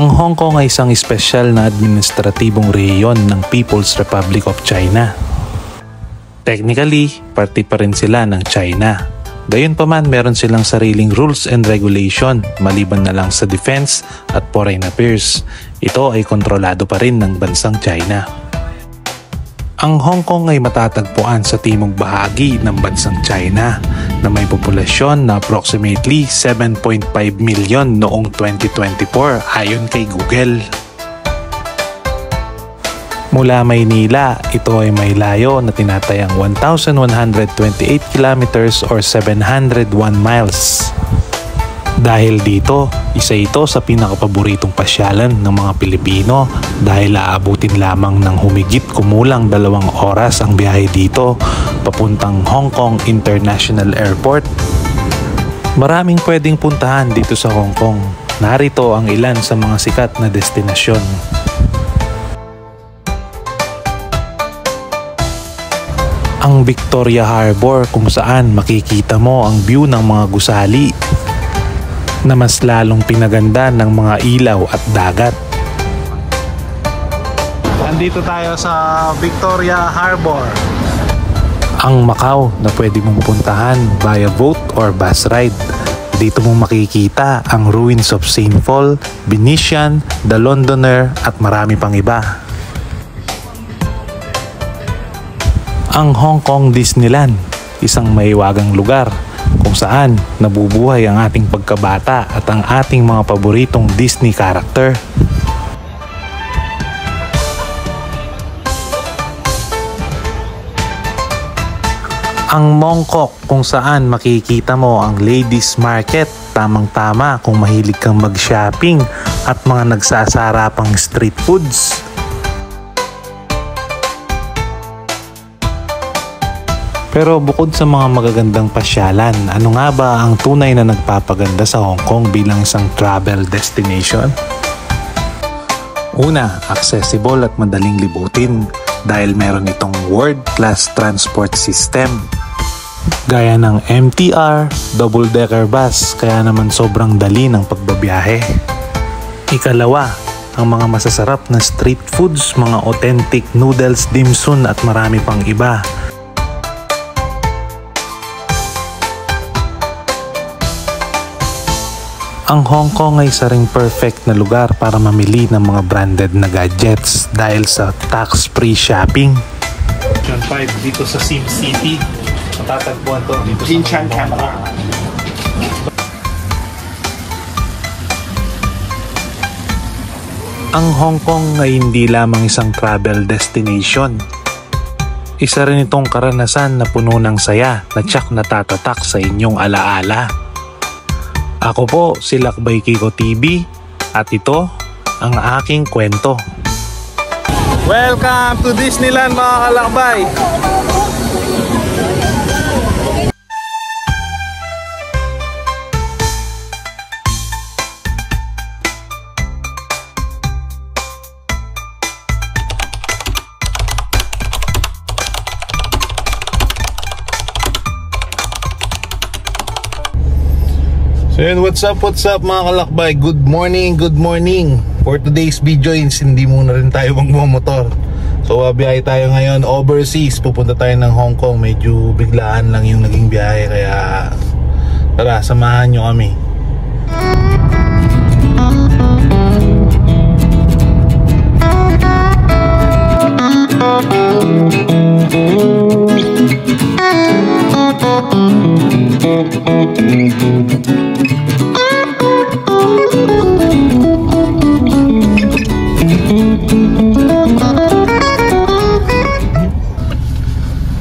Ang Hong Kong ay isang espesyal na administratibong rehiyon ng People's Republic of China. Technically, parte pa rin sila ng China. Gayunpaman, meron silang sariling rules and regulation maliban na lang sa defense at foreign affairs. Ito ay kontrolado pa rin ng bansang China. Ang Hong Kong ay matatagpuan sa timog bahagi ng bansang China na may populasyon na approximately 7.5 million noong 2024 ayon kay Google. Mula Maynila, ito ay may layo na tinatayang 1,128 kilometers or 701 miles. Dahil dito, isa ito sa pinakapaboritong pasyalan ng mga Pilipino dahil aabutin lamang ng humigit kumulang 2 oras ang biyahe dito papuntang Hong Kong International Airport. Maraming pwedeng puntahan dito sa Hong Kong. Narito ang ilan sa mga sikat na destinasyon. Ang Victoria Harbor kung saan makikita mo ang view ng mga gusali na mas lalong pinaganda ng mga ilaw at dagat. Andito tayo sa Victoria Harbor. Ang Macau na pwede mong puntahan via boat or bus ride. Dito mo makikita ang ruins of St. Paul, Venetian, The Londoner at marami pang iba. Ang Hong Kong Disneyland, isang maiwagang lugar kung saan nabubuhay ang ating pagkabata at ang ating mga paboritong Disney character. Ang Mongkok kung saan makikita mo ang ladies market, tamang-tama kung mahilig kang mag-shopping at mga nagsasarapang street foods. Pero bukod sa mga magagandang pasyalan, ano nga ba ang tunay na nagpapaganda sa Hong Kong bilang isang travel destination? Una, accessible at madaling libutin dahil meron itong world-class transport system. Gaya ng MTR, double-decker bus, kaya naman sobrang dali ng pagbabiyahe. Ikalawa, ang mga masasarap na street foods, mga authentic noodles, dim sum at marami pang iba. Ang Hong Kong ay isa ring perfect na lugar para mamili ng mga branded na gadgets dahil sa tax-free shopping. Option 5 dito sa SimCity. Matatagpuan to dito sa Jinshan Camera. Ang Hong Kong ay hindi lamang isang travel destination. Isa rin itong karanasan na puno ng saya na tiyak na tatatak sa inyong alaala. Ako po si Lakbay Kiko TV at ito ang aking kwento. Welcome to Disneyland mga kalakbay! So yun, what's up mga kalakbay? Good morning. For today's video, hindi muna rin tayo magmamotor. So biyahe tayo ngayon overseas. Pupunta tayo ng Hong Kong. Medyo biglaan lang yung naging biyahe. Kaya tara, samahan nyo kami.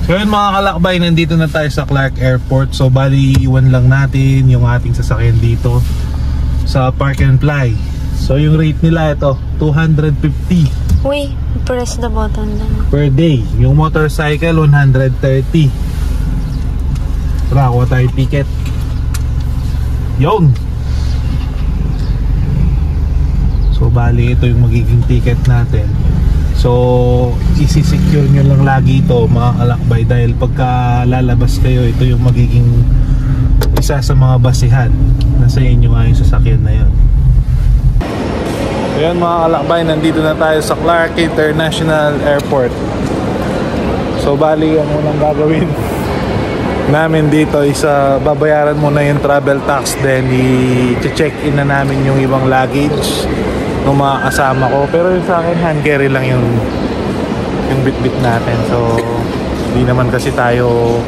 So yun mga kalakbay, nandito na tayo sa Clark Airport. So bali iwan lang natin yung ating sasakyan dito sa Park and Fly. So yung rate nila ito, 250. Uy, press the button lang. Per day. Yung motorcycle, 130. Tara, kuha tayo ticket. Yun! So bali ito yung magiging ticket natin. So isi-secure nyo lang lagi ito mga kalakbay dahil pagka lalabas kayo, ito yung magiging isa sa mga basihan. Nasa inyo nga yung sasakyan na yun. Ayan mga kalakbay, nandito na tayo sa Clark International Airport. So bali, ang unang gagawin namin dito is babayaran muna yung travel tax, then i-check in na namin yung ibang luggage ng mga kasama ko. Pero yung sa akin, hand carry lang yung bit-bit natin. So hindi naman kasi tayo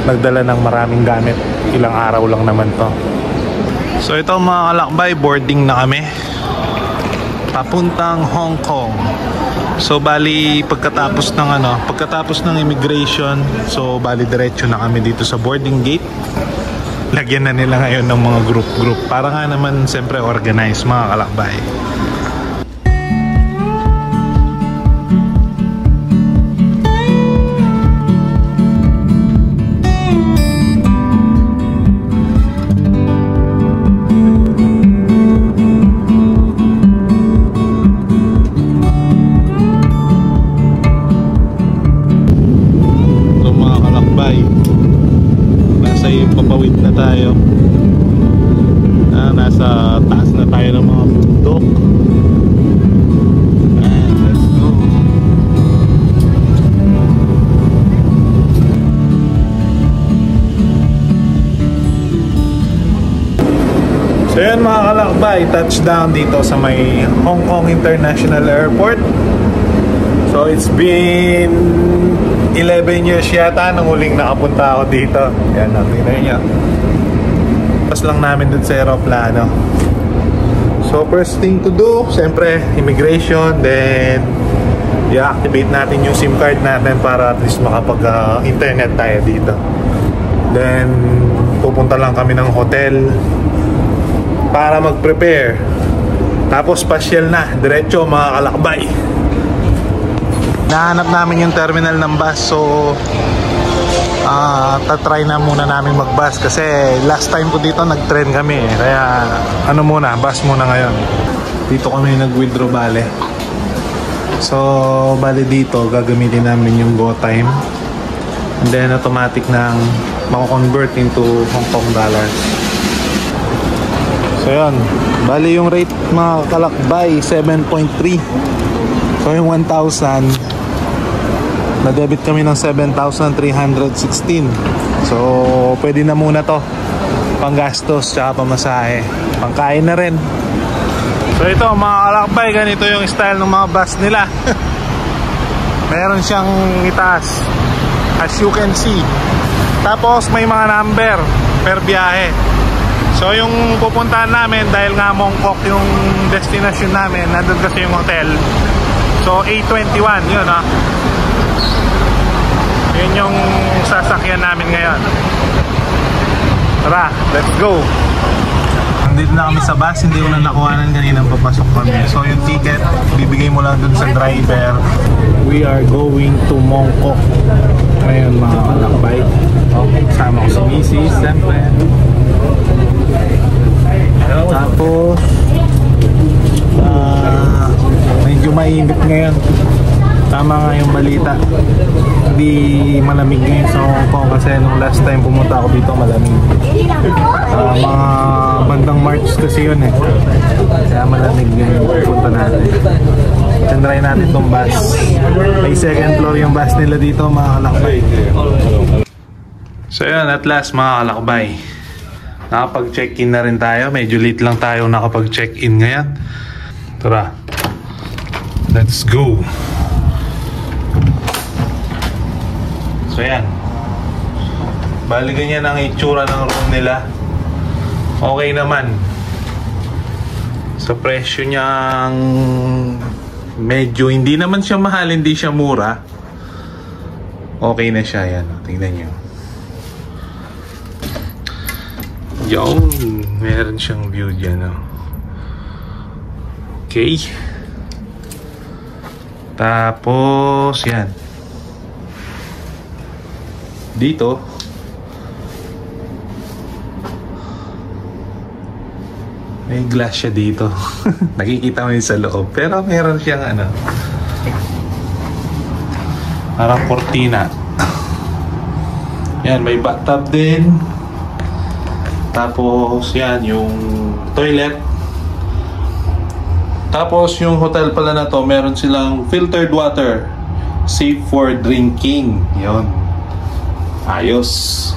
nagdala ng maraming gamit, ilang araw lang naman to. So ito mga kalakbay, boarding na kami papuntang Hong Kong. So bali pagkatapos ng immigration, so bali diretso na kami dito sa boarding gate. Lagyan na nila ngayon ng mga group para nga naman siyempre organized mga kalakbay. Papawid na tayo. Nasa taas na tayo ng mga bundok. And let's go. So yan mga kalakbay, touchdown dito sa may Hong Kong International Airport. So it's been 11 years yata nung huling nakapunta ako dito. Yan, tingnan nyo. Pas lang namin dun sa aeroplano. So first thing to do, siyempre immigration, then i-activate natin yung SIM card natin para at least makapag-internet tayo dito. Then pupunta lang kami ng hotel para mag-prepare. Tapos pasyal na, diretso mga kalakbay. Nahanap namin yung terminal ng bus, so tatry na muna namin mag-bus kasi last time ko dito nag-train kami, kaya bus muna ngayon. Dito kami nag-withdraw bale. So bale dito gagamitin namin yung GoTime, and then automatic nang mako-convert into Hong Kong dollars. So yun, bale yung rate mga kalakbay 7.3. So yung 1,000, na-debit kami ng 7,316. So pwede na muna to, panggastos tsaka pamasahe, pangkain na rin. So ito mga kalakbay, ganito yung style ng mga bus nila. Meron siyang itaas, as you can see. Tapos may mga number per biyahe. So yung pupuntahan namin, dahil nga Mongkok yung destination namin, nandun kasi yung hotel. So A21 yun yun yung sasakyan namin ngayon. Tara, let's go. Nandito na kami sa bus, hindi ko na nakuhanan kanina papasok kami. So yung ticket, bibigay mo lang dun sa driver. We are going to Mongkok ngayon mga kalakbay. Kasama ko si Mrs. siyempre. Tapos medyo mainit ngayon. Tama nga yung balita, hindi malamig ngayon sa Hong Kong kasi nung last time pumunta ako dito malamig. Mga bandang March kasi yun kaya malamig yung pupunta natin. Try natin itong bus. May second floor yung bus nila dito mga kalakbay. So yun, at last mga kalakbay, nakapag-check-in na rin tayo. Medyo late lang tayo nakapag-check-in ngayon. Tara, let's go. So yan, bali ganyan ang itsura ng room nila. Okay naman. Sa presyo niyang medyo hindi naman siya mahal, hindi siya mura. Okay na siya. Yan, tingnan nyo. Yung meron siyang view dyan. Okay. Tapos yan, dito may glass siya dito. Nakikita mo yun sa loob, pero meron siyang parang cortina. Yan, may bathtub din. Tapos yan yung toilet. Tapos yung hotel pala na to, meron silang filtered water, safe for drinking. Yun. Ayos.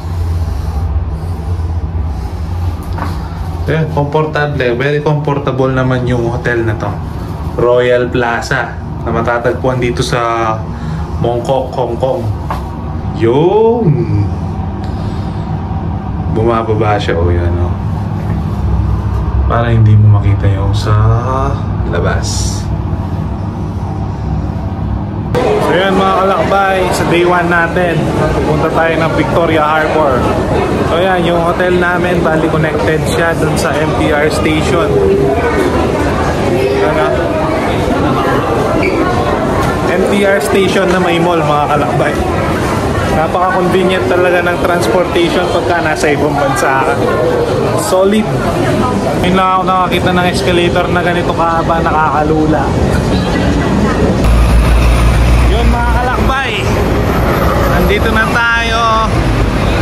Ayan, komportable. Very comfortable naman yung hotel na to. Royal Plaza na matatagpuan dito sa Mongkok, Hong Kong. Yun. Bumababa siya. O yan o. Para hindi mo makita yung sa labas. So yan mga kalakbay, sa day 1 natin pupunta tayo ng Victoria Harbor. So yan, yung hotel namin bali connected siya dun sa MTR station. MTR station na may mall mga kalakbay. Napaka-convenient talaga ng transportation pagka nasa ibang bansa ka. Solid. Ngayon lang ako nakakita ng escalator na ganito kahaba, nakakalula. Yun mga kalakbay, nandito na tayo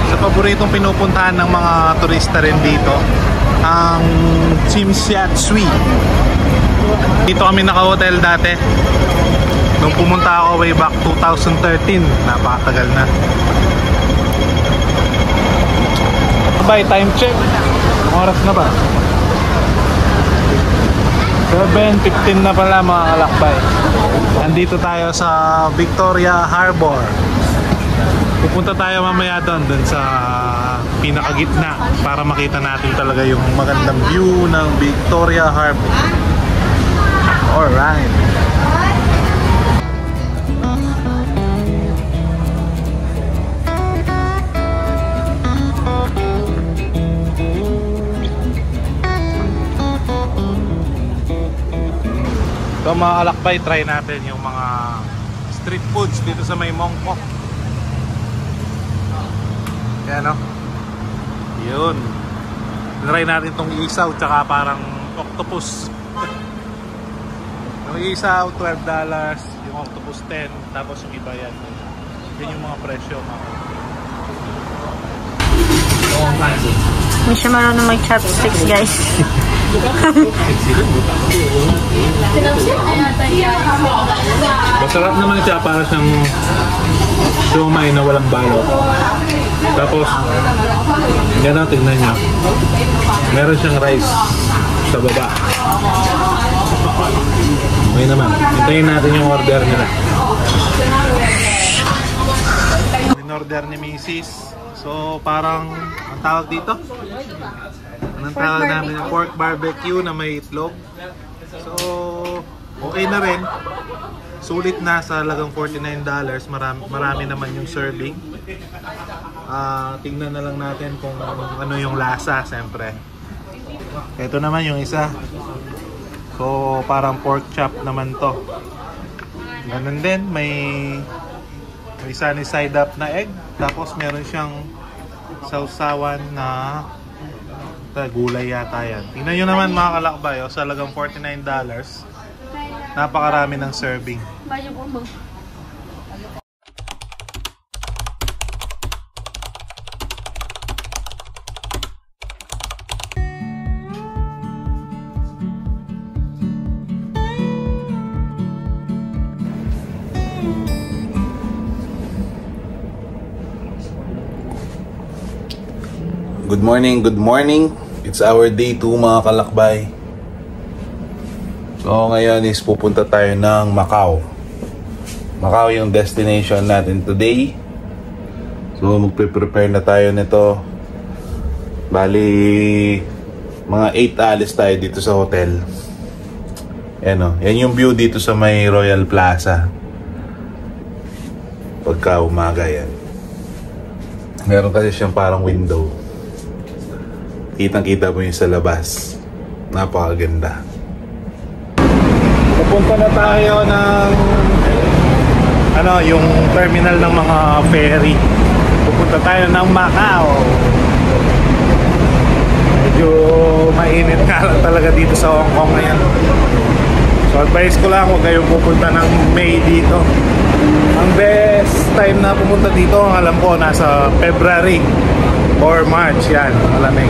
sa paboritong pinupuntahan ng mga turista rin dito, ang Tsim Sha Tsui. Dito kami naka-hotel dati nung pumunta ako way back 2013. Napakatagal na. Bye, time check. Oras na ba? 7:15 na pala mga kalakbay. Andito tayo sa Victoria Harbor. Pupunta tayo mamaya doon sa pinakagitna para makita natin talaga yung magandang view ng Victoria Harbor. Alright. So mga kalakbay, try natin yung mga street foods dito sa may Mongkok. Yan o. Yun. Try natin itong isaw tsaka parang octopus. Yung isaw $12, yung octopus 10, tapos yung iba yan. Yan yung mga presyo mga. Hindi siya marunong mag-chopsticks, guys. Masarap naman siya, para siyang siomai na walang balot. Tapos yan ang tignan niya, meron siyang rice sa baba. Okay naman, hintayin natin yung order nila. In-order ni Mrs. So parang ang tawag dito, anong tawag namin? Pork barbecue na may itlog. So okay na rin. Sulit na sa halagang $49. Marami naman yung serving. Tingnan na lang natin kung ano yung lasa, siyempre. Ito naman yung isa. So parang pork chop naman to. Ganun din, may sunny side up na egg. Tapos meron siyang sausawan na gulay yata yan. Tingnan nyo naman mga kalakbay, sa halagang $49. Napakarami ng serving. Good morning, good morning. It's our day 2 mga kalakbay. So ngayon is pupunta tayo ng Macau. Macau yung destination natin today. So magpe-prepare na tayo nito. Bali mga 8 alis tayo dito sa hotel. Yan o, yan yung view dito sa may Royal Plaza. Pagka umaga yan. Meron kasi siyang parang window. Kitang-kita mo yung sa labas. Napakaganda. Pupunta na tayo ng yung terminal ng mga ferry. Pupunta tayo ng Macau. Medyo mainit nga lang talaga dito sa Hong Kong ngayon. So advice ko lang, huwag kayong pupunta ng May dito. Ang best time na pumunta dito, ang alam ko, nasa February or March. Yan, malamig.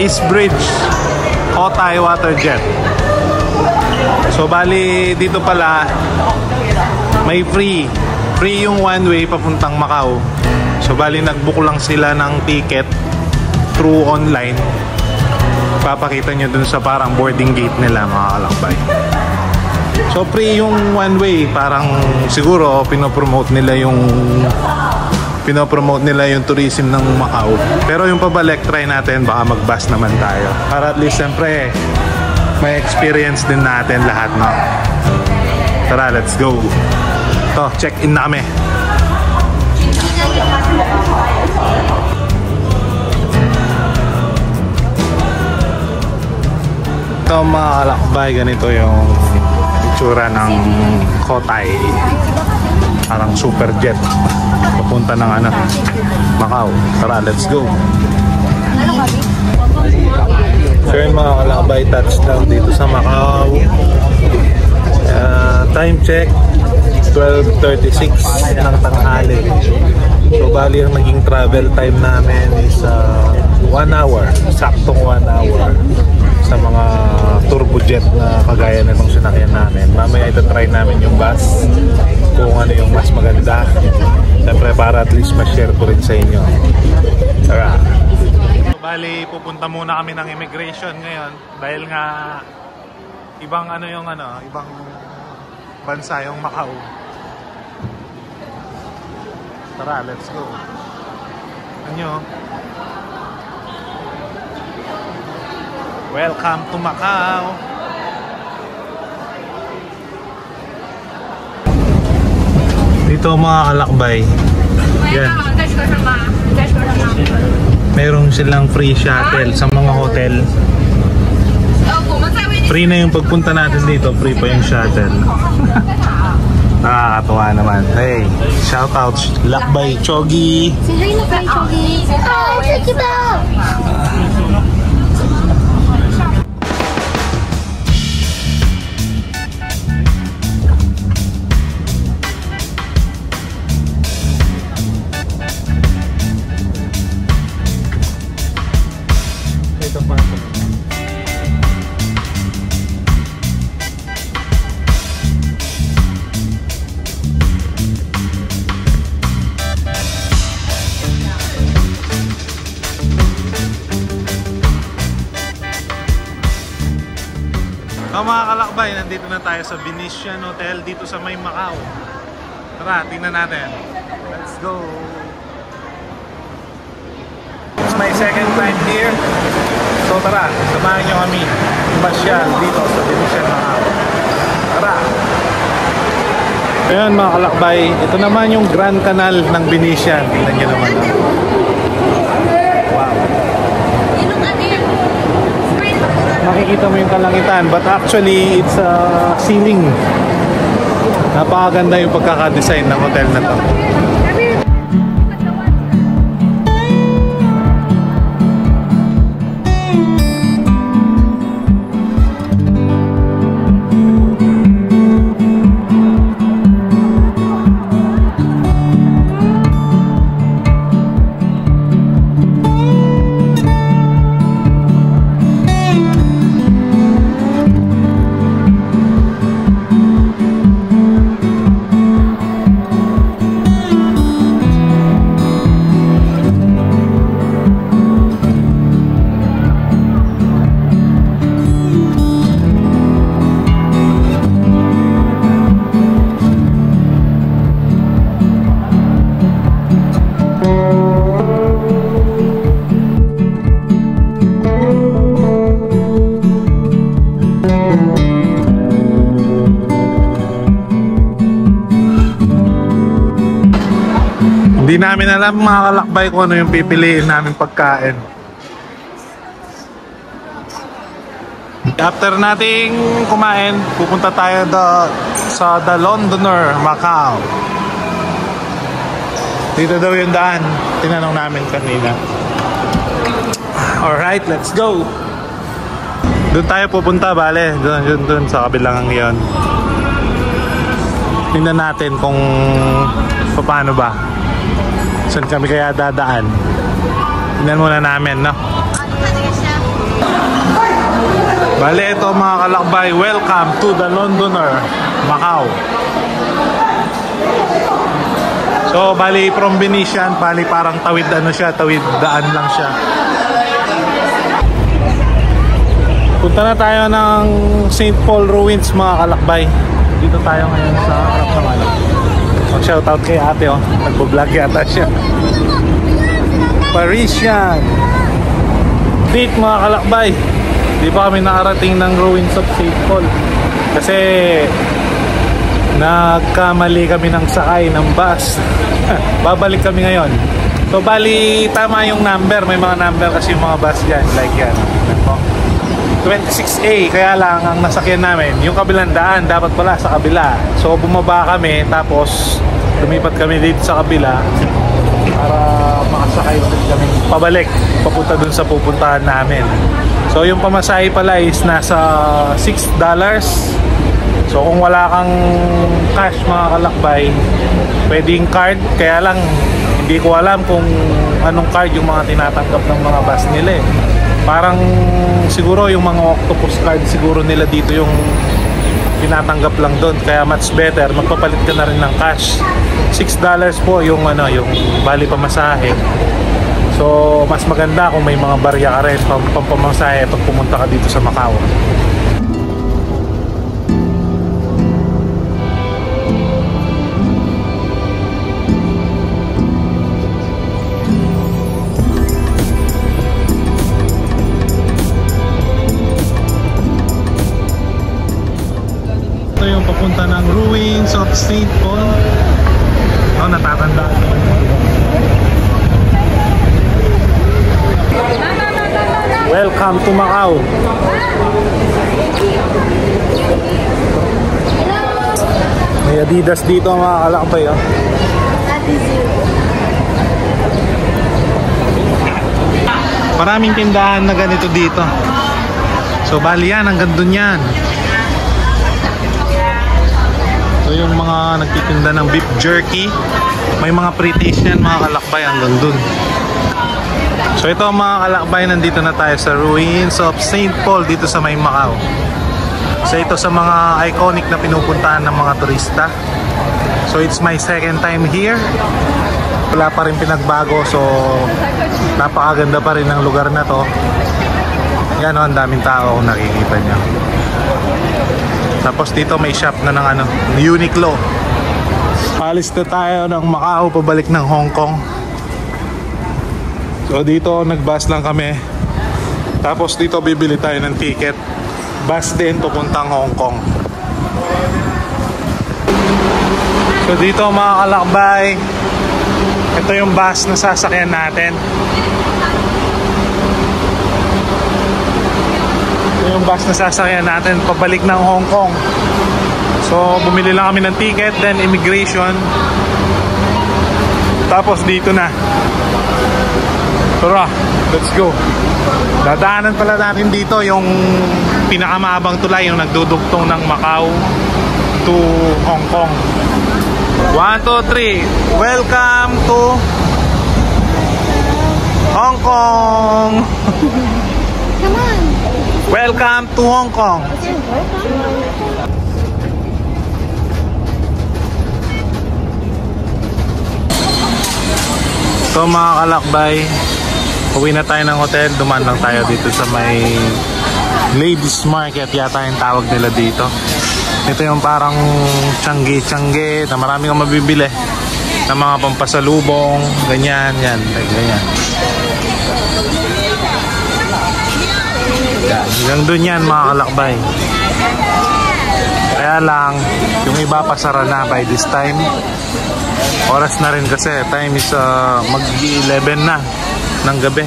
Peace Bridge Otay Waterjet. So bali dito pala may free yung one way papuntang Macau. So bali nagbook lang sila ng ticket through online. Papakita nyo dun sa parang boarding gate nila, mga kalakbay. So free yung one way, parang siguro pinopromote nila yung tourism ng Macau. Pero yung pabalik, try natin, baka mag-bus naman tayo. Para at least siyempre may experience din natin lahat, no? Tara, let's go. Ito, check-in na kami. Ito mga kalakbay, ganito yung itsura ng Otay. Parang super jet papunta ng Macau. Tara, let's go. So yun mga kalakbay, touchdown dito sa Macau. Time check 12:36 ng tanghali. So bali ang naging travel time namin is 1 hour, saktong 1 hour sa mga turbojet na kagaya na itong sinakyan namin. Mamaya ito-try namin yung bus kung ano yung mas maganda. Siyempre para at least ma-share ko rin sa inyo. Tara. Bali, pupunta muna kami ng immigration ngayon dahil nga ibang ibang bansa yung Macau. Tara, let's go. Ano? Welcome to Macau. Dito mga kalakbay. Yan. Meron silang free shuttle sa mga hotel. Free na yung pagpunta natin dito, free pa yung shuttle. Nakakatuwa naman. Hey, shout out Lakbay Chogi. Sino yung Lakbay Chogi? Chogi ba? Ito pa. Mga kalakbay, nandito na tayo sa Venetian Hotel dito sa may Macau. Tara, tingnan natin. Let's go! It's my second time here. So tara, samahan nyo kami masyal dito sa Venetian Macau. Tara! Ayan mga kalakbay, ito naman yung Grand Canal ng Venetian. Tingnan nyo naman. Wow! Makikita mo yung kalangitan, but actually it's a ceiling. Napakaganda yung pagkakadesign ng hotel na to. Hindi namin alam mga kalakbay kung ano yung pipiliin namin pagkain. After nating kumain, pupunta tayo sa The Londoner, Macau. Dito daw yung daan. Tinanong namin kanina. Alright, let's go! Doon tayo pupunta, bale. Doon sa kabilang yon. Tingnan natin kung paano ba. Saan kami kaya dadaan? Tingnan muna namin, no? Bale, ito mga kalakbay, welcome to the Londoner, Macau. So, bali from Venetian, bali parang tawid ano siya, tawid daan lang siya. Punta na tayo ng St. Paul Ruins mga kalakbay. Dito tayo ngayon sa harap ng ano. Mag-shoutout kay ate oh, nagbo-vlog yata siya. Parisian date mga kalakbay. Di pa kami nakarating ng ruins of St. Paul kasi nagkamali kami ng sakay ng bus. Babalik kami ngayon. So bali tama yung number, may mga number kasi yung mga bus dyan, like yan 26A, kaya lang ang nasakyan namin yung kabilang daan, dapat pala sa kabila. So bumaba kami, tapos lumipat kami dito sa kabila para makasakay ulit kami pabalik, papunta dun sa pupuntahan namin. So yung pamasahe pala is nasa $6. So kung wala kang cash mga kalakbay, pwedeng card, kaya lang hindi ko alam kung anong card yung mga tinatanggap ng mga bus nila eh. Parang siguro yung mga octopus card siguro nila dito yung tinatanggap lang doon, kaya much better magpapalit ka na rin ng cash. $6 po yung ano, yung bali pamasahe. So mas maganda kung may mga barya ka rin pampamasahe pag pumunta ka dito sa Macau. Ito yung papunta ng ruins of St. Paul. Oh, natatandaan ko. Welcome to Macau. May Adidas dito mga kalakbay oh. Maraming tindahan na ganito dito. So bali yan, hanggang dun yan. So yung mga nagtitinda ng beef jerky, may mga pre-taste yan mga kalakbay hanggang dun. So ito mga kalakbay, nandito na tayo sa ruins of St. Paul dito sa may Macau. So ito sa mga iconic na pinupuntahan ng mga turista. So it's my second time here. Wala pa rin pinagbago, so napakaganda pa rin ng lugar na to. Yan o, ang daming tao kung nakikita nyo. Tapos dito may shop na ng ano, Uniqlo. Alis na tayo ng Macau pabalik ng Hong Kong. So dito nag-bus lang kami. Tapos dito bibili tayo ng ticket. Bus din papuntang Hong Kong. So dito mga kalakbay, ito yung bus na sasakyan natin. Ito yung bus na sasakyan natin pabalik ng Hong Kong. So bumili lang kami ng ticket, then immigration. Tapos dito na. Tara, let's go. Dadaanan pala natin dito yung pinakamahabang tulay, yung nagdudugtong ng Macau to Hong Kong. 1, 2, 3. Welcome to Hong Kong. Come on. Welcome to Hong Kong. So mga kalakbay, uwi na tayo ng hotel. Dumaan lang tayo dito sa may Ladies Market yata yung tawag nila dito. Ito yung parang tiyangge-tiyangge na marami kang mabibili na mga pampasalubong, ganyan, yan, ganyan. Hanggang dun yan mga kalakbay. Kaya lang, yung iba pasara na by this time. Oras na rin kasi, time is mag-11 na ng gabi.